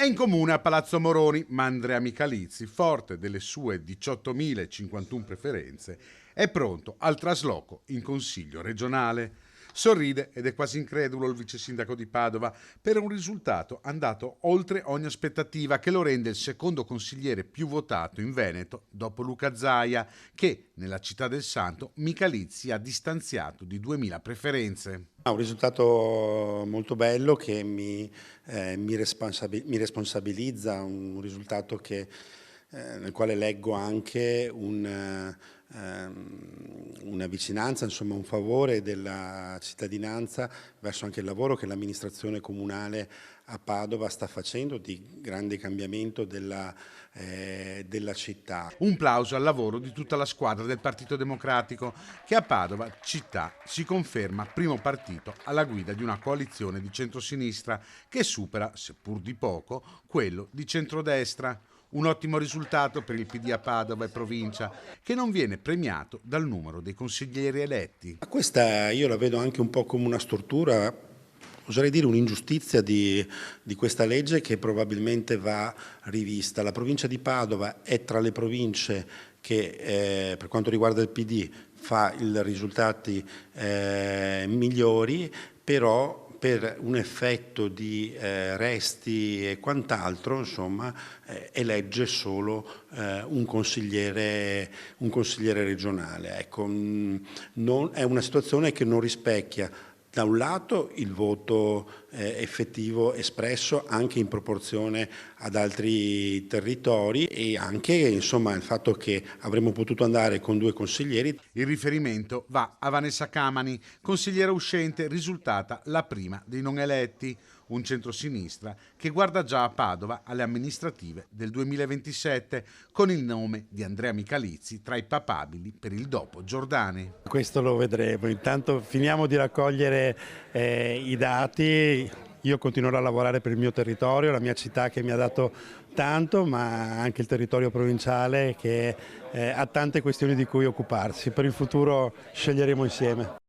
È in comune a Palazzo Moroni, ma Andrea Micalizzi, forte delle sue 18.051 preferenze, è pronto al trasloco in Consiglio regionale. Sorride ed è quasi incredulo il vice sindaco di Padova per un risultato andato oltre ogni aspettativa che lo rende il secondo consigliere più votato in Veneto dopo Luca Zaia, che nella città del Santo Micalizzi ha distanziato di 2000 preferenze. Un risultato molto bello che mi responsabilizza, un risultato nel quale leggo anche una vicinanza, insomma un favore della cittadinanza verso anche il lavoro che l'amministrazione comunale a Padova sta facendo di grande cambiamento della città. Un plauso al lavoro di tutta la squadra del Partito Democratico, che a Padova città si conferma primo partito alla guida di una coalizione di centrosinistra che supera, seppur di poco, quello di centrodestra. Un ottimo risultato per il PD a Padova e provincia, che non viene premiato dal numero dei consiglieri eletti. Questa io la vedo anche un po' come una stortura, oserei dire un'ingiustizia di questa legge che probabilmente va rivista. La provincia di Padova è tra le province che per quanto riguarda il PD fa i risultati migliori, però per un effetto di resti e quant'altro, insomma, elegge solo un consigliere regionale. Ecco, è una situazione che non rispecchia da un lato il voto effettivo espresso anche in proporzione ad altri territori e anche insomma il fatto che avremmo potuto andare con 2 consiglieri. Il riferimento va a Vanessa Camani, consigliera uscente risultata la prima dei non eletti, un centrosinistra che guarda già a Padova alle amministrative del 2027 con il nome di Andrea Micalizzi tra i papabili per il dopo Giordani. Questo lo vedremo, intanto finiamo di raccogliere i dati. Io continuerò a lavorare per il mio territorio, la mia città che mi ha dato tanto, ma anche il territorio provinciale che ha tante questioni di cui occuparsi. Per il futuro sceglieremo insieme.